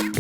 Hi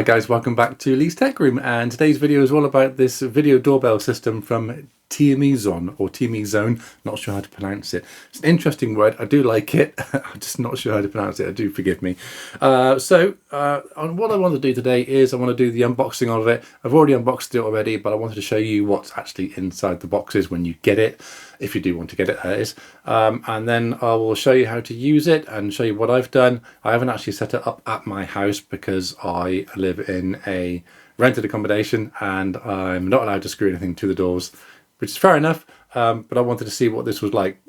guys, welcome back to Lee's Tech Room, and today's video is all about this video doorbell system from Tmezon or Tmezon, not sure how to pronounce it. It's an interesting word, I do like it, I'm just not sure how to pronounce it, do forgive me. What I want to do today is I want to do the unboxing of it. I've already unboxed it already, but I wanted to show you what's actually inside the boxes when you get it, if you do want to get it, that is. And then I will show you how to use it and show you what I've done. I haven't actually set it up at my house because I live in a rented accommodation and I'm not allowed to screw anything to the doors, which is fair enough, but I wanted to see what this was like,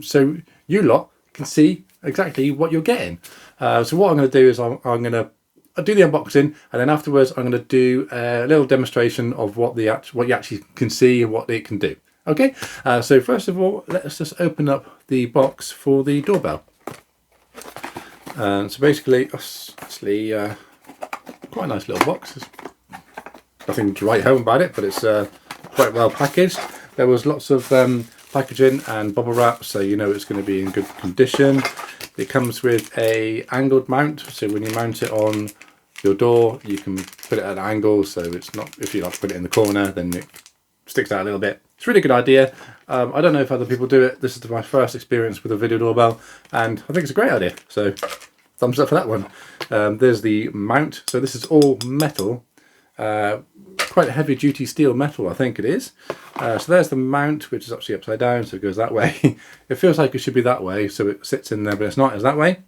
so you lot can see exactly what you're getting. So what I'm going to do is I'm going to do the unboxing, and then afterwards I'm going to do a little demonstration of what you actually can see and what it can do. Okay, so first of all, let's just open up the box for the doorbell. So basically, it's actually quite a nice little box. There's nothing to write home about it, but it's quite well packaged. There was lots of packaging and bubble wrap, so you know it's going to be in good condition. It comes with a angled mount, so when you mount it on your door, you can put it at an angle, so it's not, if you like to put it in the corner, then it sticks out a little bit. It's a really good idea. I don't know if other people do it. This is my first experience with a video doorbell, and I think it's a great idea. So thumbs up for that one. There's the mount. So this is all metal. Quite a heavy duty steel metal, I think it is. So there's the mount, which is actually upside down, so it goes that way. It feels like it should be that way, so it sits in there, but it's not, it's that way.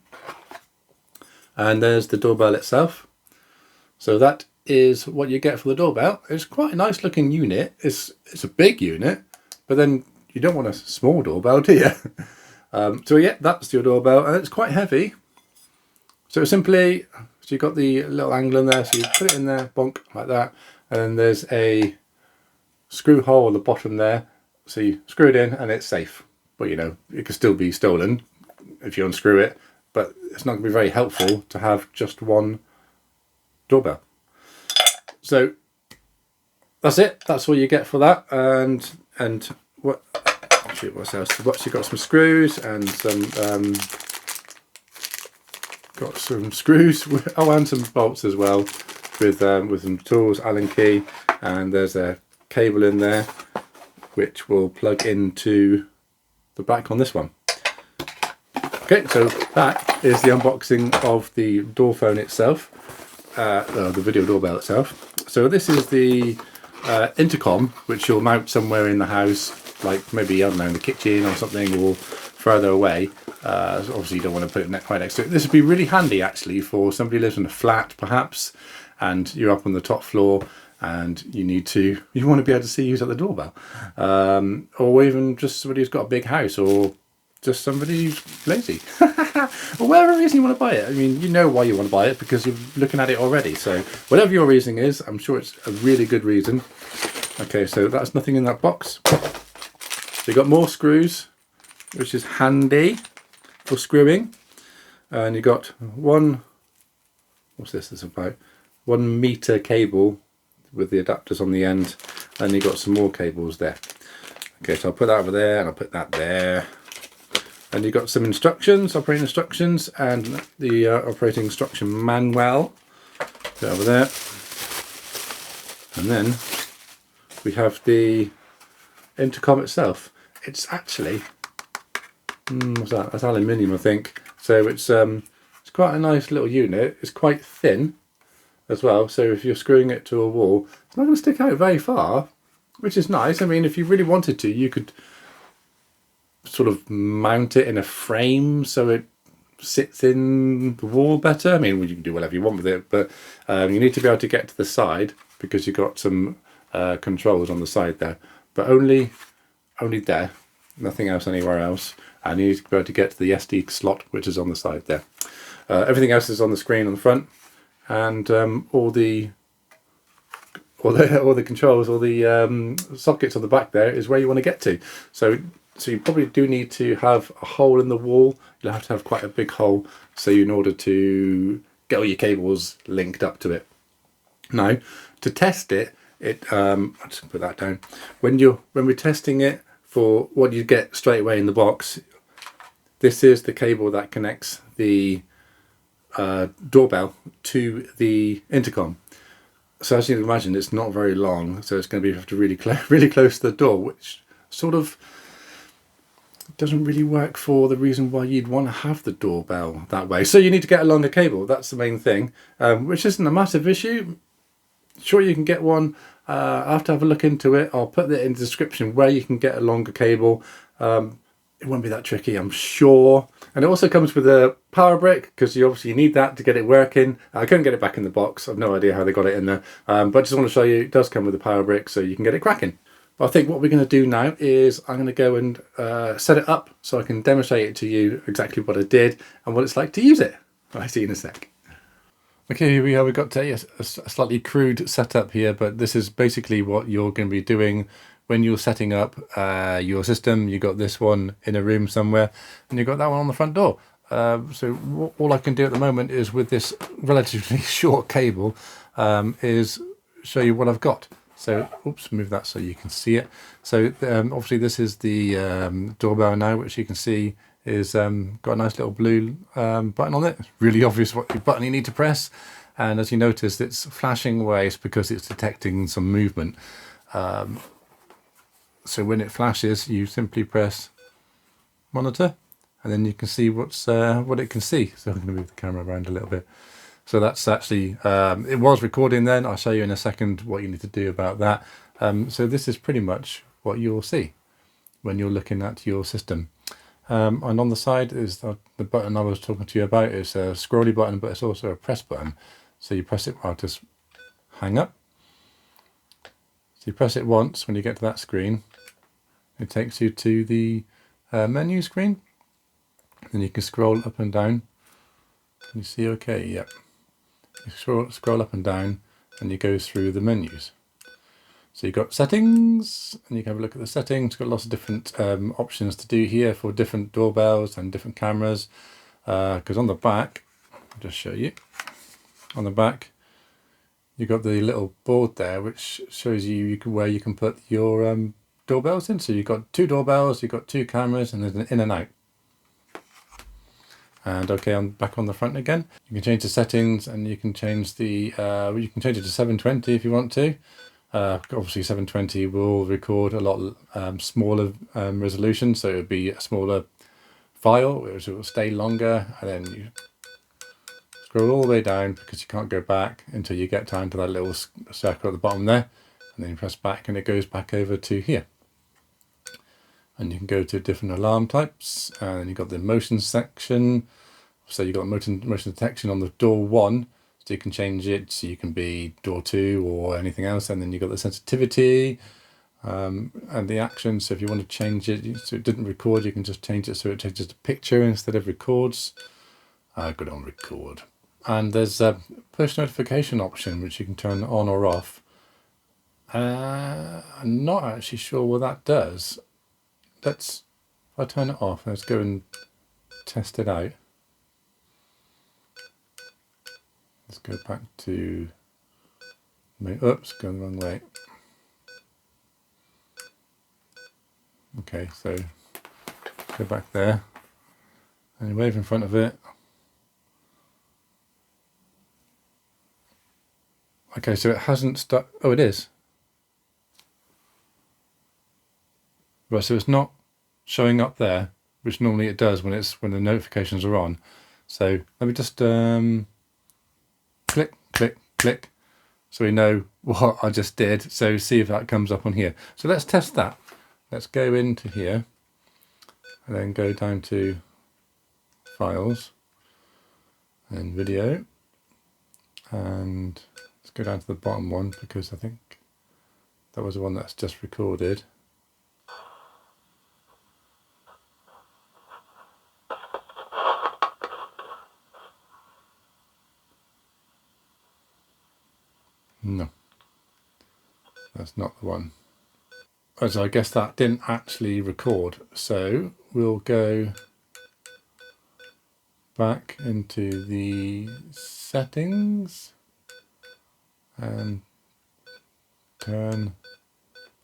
And there's the doorbell itself. So that is what you get for the doorbell. It's quite a nice looking unit. It's a big unit, but then you don't want a small doorbell, do you? So yeah, that's your doorbell, and it's quite heavy. So simply, so you've got the little angle in there, so you put it in there, bonk, like that, and then there's a screw hole at the bottom there, so you screw it in and it's safe. But you know, it could still be stolen if you unscrew it, but it's not going to be very helpful to have just one doorbell. So that's it, that's all you get for that. And what, shoot, what's else? We've actually got some screws and some oh, and some bolts as well, with some tools, Allen key, and there's a cable in there which will plug into the back on this one. Okay, so that is the unboxing of the door phone itself, the video doorbell itself. So this is the intercom, which you'll mount somewhere in the house, like maybe, I don't know, in the kitchen or something, or further away. So obviously you don't want to put it quite next to it. This would be really handy actually for somebody who lives in a flat perhaps, and you're up on the top floor and you want to be able to see who's at the doorbell, or even just somebody who's got a big house, or just somebody who's lazy, or whatever reason you want to buy it. I mean, you know why you want to buy it, because you're looking at it already. So whatever your reason is, I'm sure it's a really good reason. Okay, so that's nothing in that box. So you've got more screws, which is handy for screwing, and you got one, what's this? It's about 1 meter cable with the adapters on the end, and you got some more cables there. Okay, so I'll put that over there, and I'll put that there, and you got some instructions, operating instructions, and the operating instruction manual. Put it over there, and then we have the intercom itself. It's actually, what's that? That's aluminium, I think. So it's quite a nice little unit. It's quite thin as well, so if you're screwing it to a wall, it's not going to stick out very far, which is nice. I mean, if you really wanted to, you could sort of mount it in a frame so it sits in the wall better. I mean, you can do whatever you want with it, but you need to be able to get to the side, because you've got some controls on the side there, but only there, nothing else anywhere else. And you need to be able to get to the SD slot, which is on the side there. Everything else is on the screen on the front, and all the controls, all the sockets on the back there is where you want to get to. So you probably do need to have a hole in the wall. You'll have to have quite a big hole, so in order to get all your cables linked up to it. Now, to test it, I'll just put that down. When we're testing it for what you get straight away in the box, this is the cable that connects the doorbell to the intercom. So as you can imagine, it's not very long, so it's going to be really close to the door, which sort of doesn't really work for the reason why you'd want to have the doorbell that way. So you need to get a longer cable. That's the main thing, which isn't a massive issue. Sure, you can get one. I'll have to have a look into it. I'll put that in the description where you can get a longer cable. It won't be that tricky, I'm sure. And it also comes with a power brick, because you obviously need that to get it working. I couldn't get it back in the box. I've no idea how they got it in there. But I just want to show you, it does come with a power brick, so you can get it cracking. But I think what we're going to do now is I'm going to go and set it up so I can demonstrate it to you exactly what I did and what it's like to use it. I'll see you in a sec. Okay, here we are. We've got a slightly crude setup here, but this is basically what you're going to be doing when you're setting up your system. You got this one in a room somewhere, and you've got that one on the front door. So all I can do at the moment is, with this relatively short cable, is show you what I've got. So, oops, move that so you can see it. So obviously this is the doorbell now, which you can see is got a nice little blue button on it. It's really obvious what button you need to press. And as you notice, it's flashing away. It's because it's detecting some movement. So when it flashes, you simply press monitor, and then you can see what it can see. So I'm going to move the camera around a little bit. So that's actually, it was recording then. I'll show you in a second what you need to do about that. So this is pretty much what you'll see when you're looking at your system. And on the side is the button I was talking to you about. It's a scrolly button, but it's also a press button. So you press it, I'll just hang up. So you press it once when you get to that screen. It takes you to the menu screen. Then you can scroll up and down. Can you see okay? Yep. You scroll up and down, and you go through the menus. So you've got settings, and you can have a look at the settings. You've got lots of different options to do here for different doorbells and different cameras. Because on the back, I'll just show you. On the back, you've got the little board there, which shows you where you can put your doorbells in. So you've got 2 doorbells, you've got 2 cameras, and there's an in and out. And okay, I'm back on the front again. You can change the settings, and you can change the you can change it to 720 if you want to. Obviously 720 will record a lot smaller resolution, so it would be a smaller file, which will stay longer. And then you scroll all the way down, because you can't go back until you get down to that little circle at the bottom there, and then you press back and it goes back over to here. And you can go to different alarm types, and you've got the motion section. So you've got motion detection on the door 1, so you can change it so you can be door 2 or anything else. And then you've got the sensitivity and the action. So if you want to change it so it didn't record, you can just change it so it changes to picture instead of records. Good on record. And there's a push notification option, which you can turn on or off. I'm not actually sure what that does. If I turn it off, let's go and test it out. Let's go back to, oops, going the wrong way. Okay, so go back there and you wave in front of it. Okay, so it hasn't stuck. Oh, it is. Right, so it's not showing up there, which normally it does when the notifications are on. So let me just click, click, click, so we know what I just did. So see if that comes up on here. So let's test that. Let's go into here and then go down to Files and Video, and let's go down to the bottom one, because I think that was the one that's just recorded. No, that's not the one. So I guess that didn't actually record. So we'll go back into the settings and turn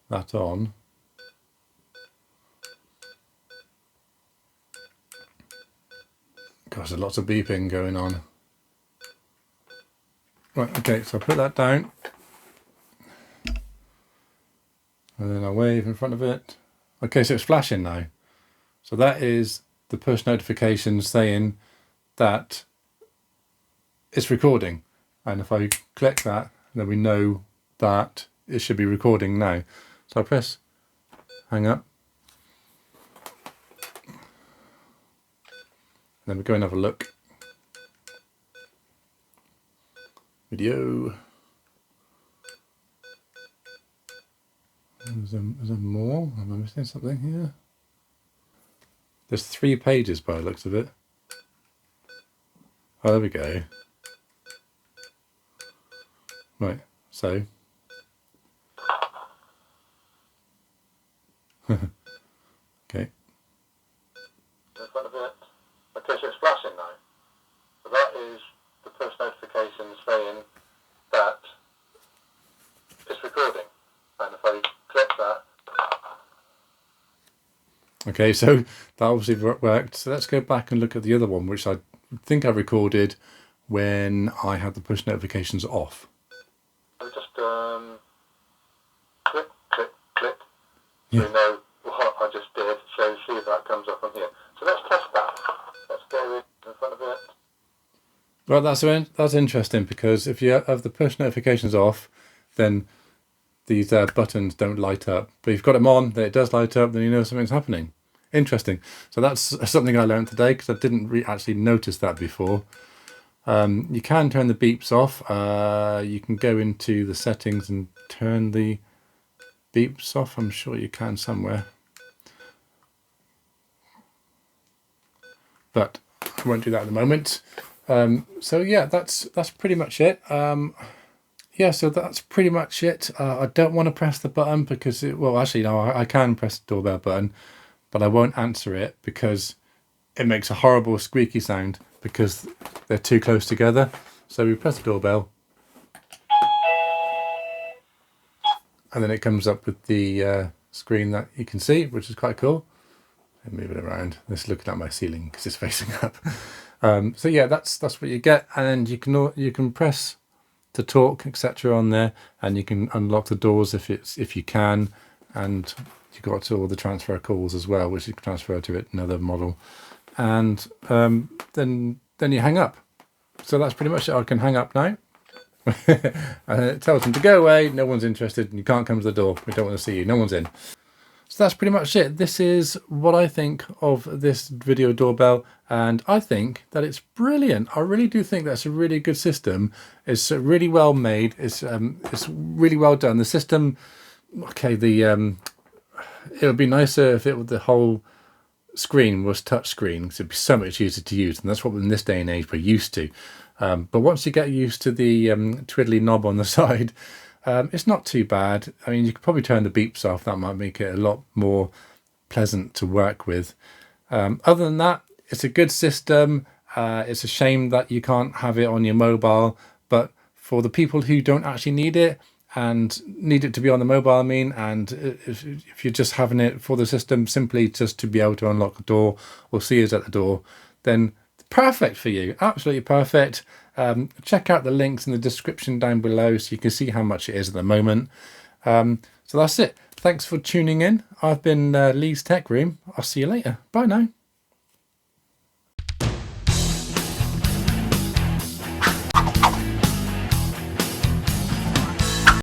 that on. Gosh, there's lots of beeping going on. Right, okay, so I put that down. And then I wave in front of it. Okay, so it's flashing now. So that is the push notification saying that it's recording. And if I click that, then we know that it should be recording now. So I press hang up. Then we go and have a look. Video. Is there more? Am I missing something here? There's 3 pages by the looks of it. Oh, there we go. Right, so. Okay. In front of it. Okay, so it's flashing now. So that is the push notification saying that it's recording. And if I click that. Okay, so that obviously worked. So let's go back and look at the other one, which I think I recorded when I had the push notifications off. We just click, click, click. Yeah. So we know what I just did. So see if that comes up on here. So let's test that. Let's go in front of it. Well, that's interesting, because if you have the push notifications off, then these buttons don't light up. But if you've got them on, then it does light up, then you know something's happening. Interesting. So that's something I learned today, because I didn't actually notice that before. You can turn the beeps off. You can go into the settings and turn the beeps off. I'm sure you can somewhere. But I won't do that at the moment. So yeah, that's pretty much it. Yeah, so that's pretty much it. I don't want to press the button because well, actually, no, I can press the doorbell button, but I won't answer it because it makes a horrible squeaky sound because they're too close together. So we press the doorbell, and then it comes up with the screen that you can see, which is quite cool. And move it around. It's looking at my ceiling because it's facing up. So yeah, that's what you get, and then you can press to talk, etc. on there, and you can unlock the doors if you can, and you've got all the transfer calls as well, which you can transfer to another model, and then you hang up. So that's pretty much it. I can hang up now. And it tells them to go away, no one's interested, and you can't come to the door, we don't want to see you, no one's in. So that's pretty much it. This is what I think of this video doorbell, and I think that it's brilliant. I really do think that's a really good system. It's really well made. It's really well done. The system, okay, it would be nicer if the whole screen was touch screen, because it'd be so much easier to use, and that's what in this day and age we're used to. But once you get used to the twiddly knob on the side, it's not too bad. I mean, you could probably turn the beeps off. That might make it a lot more pleasant to work with. Other than that, it's a good system. It's a shame that you can't have it on your mobile, but for the people who don't actually need it and need it to be on the mobile, I mean, and if you're just having it for the system simply just to be able to unlock the door or see us at the door, then perfect for you. Absolutely perfect. Check out the links in the description down below so you can see how much it is at the moment. So that's it. Thanks for tuning in. I've been Lee's Tech Room. I'll see you later. Bye now.